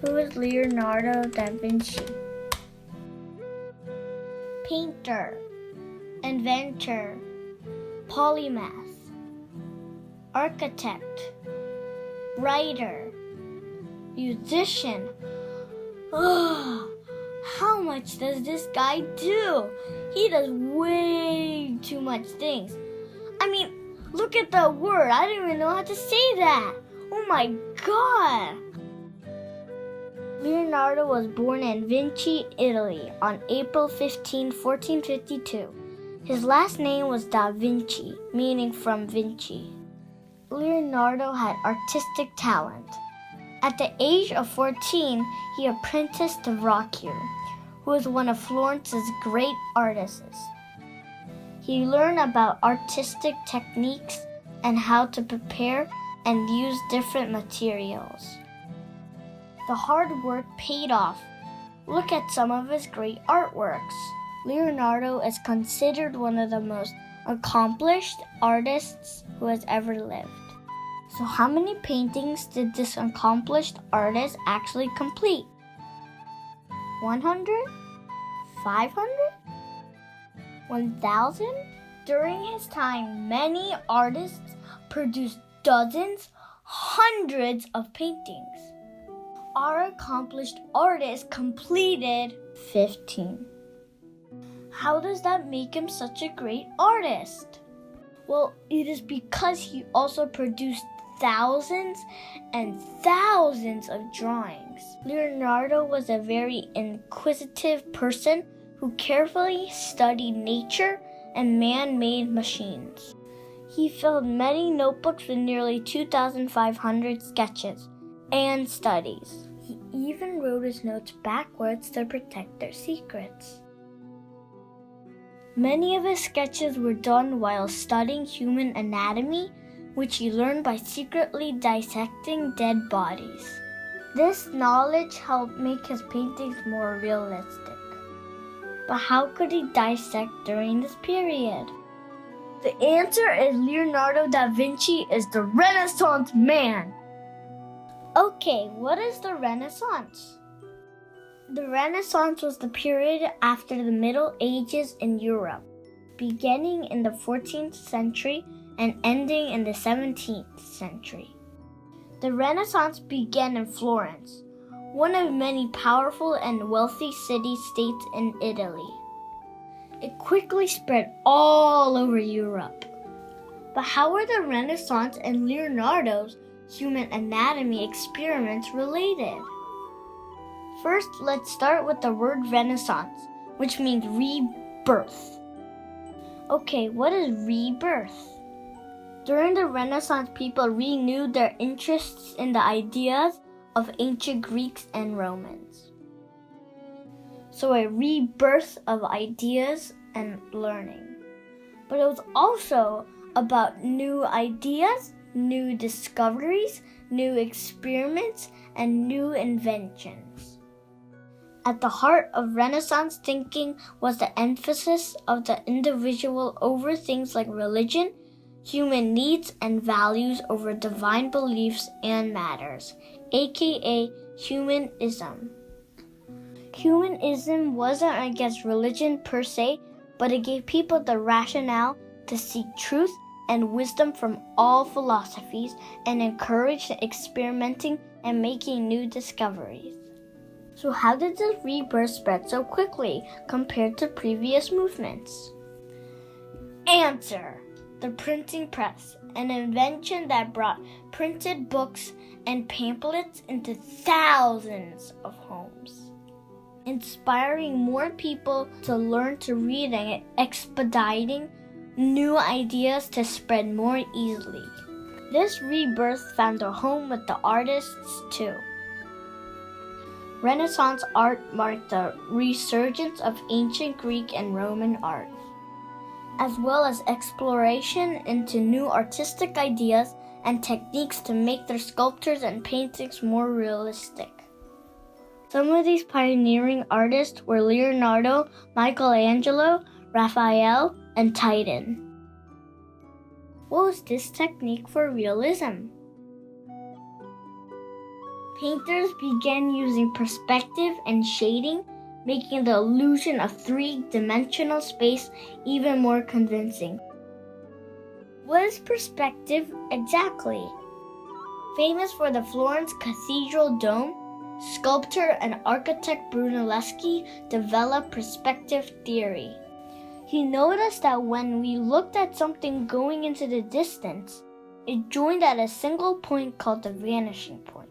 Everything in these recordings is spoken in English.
Who is Leonardo da Vinci? Painter, inventor, polymath, architect, writer, musician. How much does this guy do? He does way too much things. I mean, look at the word. I don't even know how to say that. Oh my God. Leonardo was born in Vinci, Italy on April 15, 1452. His last name was Da Vinci, meaning from Vinci. Leonardo had artistic talent. At the age of 14, he apprenticed to Verrocchio, who was one of Florence's great artists. He learned about artistic techniques and how to prepare and use different materials. The hard work paid off. Look at some of his great artworks. Leonardo is considered one of the most accomplished artists who has ever lived. So how many paintings did this accomplished artist actually complete? 100? 500? 1,000? During his time, many artists produced dozens, hundreds of paintings. Our accomplished artist completed 15. How does that make him such a great artist? Well, it is because he also produced thousands and thousands of drawings. Leonardo was a very inquisitive person who carefully studied nature and man-made machines. He filled many notebooks with nearly 2,500 sketches and studies. He even wrote his notes backwards to protect their secrets. Many of his sketches were done while studying human anatomy, which he learned by secretly dissecting dead bodies. This knowledge helped make his paintings more realistic. But how could he dissect during this period? The answer is Leonardo da Vinci is the Renaissance man. Okay, what is the Renaissance? The Renaissance was the period after the Middle Ages in Europe, beginning in the 14th century and ending in the 17th century. The Renaissance began in Florence, one of many powerful and wealthy city-states in Italy. It quickly spread all over Europe. But how were the Renaissance and Leonardo's human anatomy experiments related? First, let's start with the word Renaissance, which means rebirth. Okay, what is rebirth? During the Renaissance, people renewed their interests in the ideas of ancient Greeks and Romans. So a rebirth of ideas and learning. But it was also about new ideas, new discoveries, new experiments, and new inventions. At the heart of Renaissance thinking was the emphasis of the individual over things like religion, human needs and values over divine beliefs and matters, aka humanism. Humanism wasn't against religion per se, but it gave people the rationale to seek truth and wisdom from all philosophies and encouraged experimenting and making new discoveries. So how did this rebirth spread so quickly compared to previous movements? Answer: the printing press, an invention that brought printed books and pamphlets into thousands of homes, inspiring more people to learn to read and expediting new ideas to spread more easily. This rebirth found a home with the artists too. Renaissance art marked the resurgence of ancient Greek and Roman art, as well as exploration into new artistic ideas and techniques to make their sculptures and paintings more realistic. Some of these pioneering artists were Leonardo, Michelangelo, Raphael, and Titan. What was this technique for realism? Painters began using perspective and shading, making the illusion of three-dimensional space even more convincing. What is perspective exactly? Famous for the Florence Cathedral dome, sculptor and architect Brunelleschi developed perspective theory. He noticed that when we looked at something going into the distance, it joined at a single point called the vanishing point.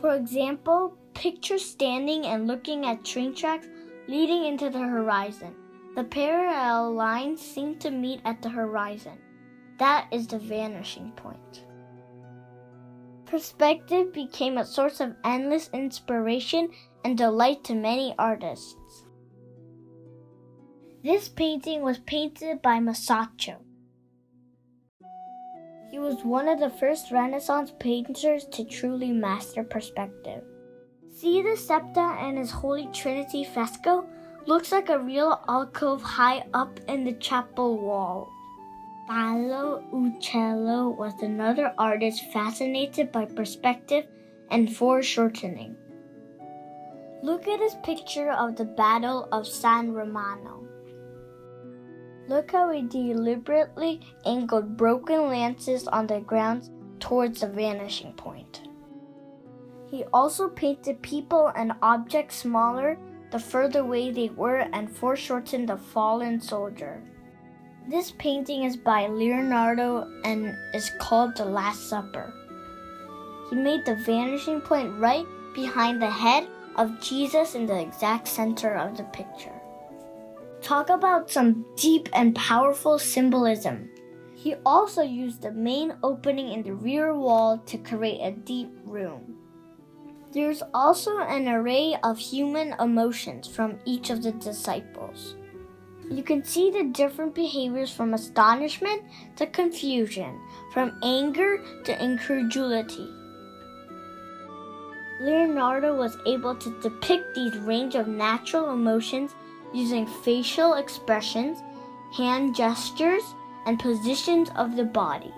For example, picture standing and looking at train tracks leading into the horizon. The parallel lines seem to meet at the horizon. That is the vanishing point. Perspective became a source of endless inspiration and delight to many artists. This painting was painted by Masaccio. He was one of the first Renaissance painters to truly master perspective. See the septa and his Holy Trinity fresco? Looks like a real alcove high up in the chapel wall. Paolo Uccello was another artist fascinated by perspective and foreshortening. Look at his picture of the Battle of San Romano. Look how he deliberately angled broken lances on the ground towards the vanishing point. He also painted people and objects smaller the further away they were and foreshortened the fallen soldier. This painting is by Leonardo and is called The Last Supper. He made the vanishing point right behind the head of Jesus in the exact center of the picture. Talk about some deep and powerful symbolism. He also used the main opening in the rear wall to create a deep room. There's also an array of human emotions from each of the disciples. You can see the different behaviors from astonishment to confusion, from anger to incredulity. Leonardo was able to depict these range of natural emotions using facial expressions, hand gestures, and positions of the bodies.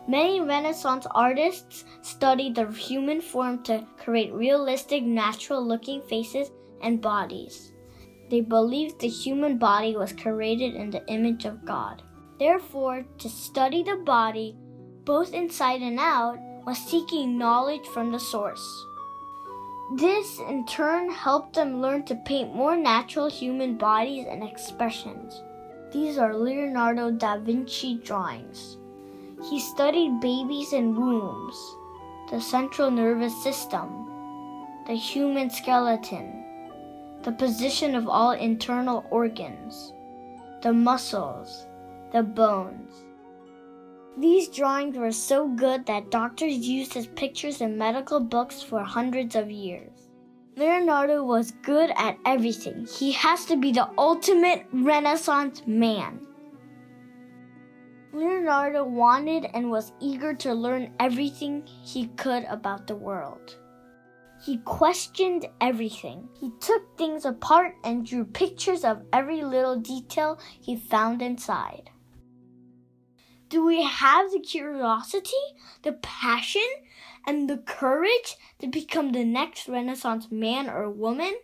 Many Renaissance artists studied the human form to create realistic, natural-looking faces and bodies. They believed the human body was created in the image of God. Therefore, to study the body, both inside and out, was seeking knowledge from the source. This, in turn, helped them learn to paint more natural human bodies and expressions. These are Leonardo da Vinci drawings. He studied babies in wombs, the central nervous system, the human skeleton, the position of all internal organs, the muscles, the bones. These drawings were so good that doctors used his pictures in medical books for hundreds of years. Leonardo was good at everything. He has to be the ultimate Renaissance man. Leonardo wanted and was eager to learn everything he could about the world. He questioned everything. He took things apart and drew pictures of every little detail he found inside. Do we have the curiosity, the passion, and the courage to become the next Renaissance man or woman?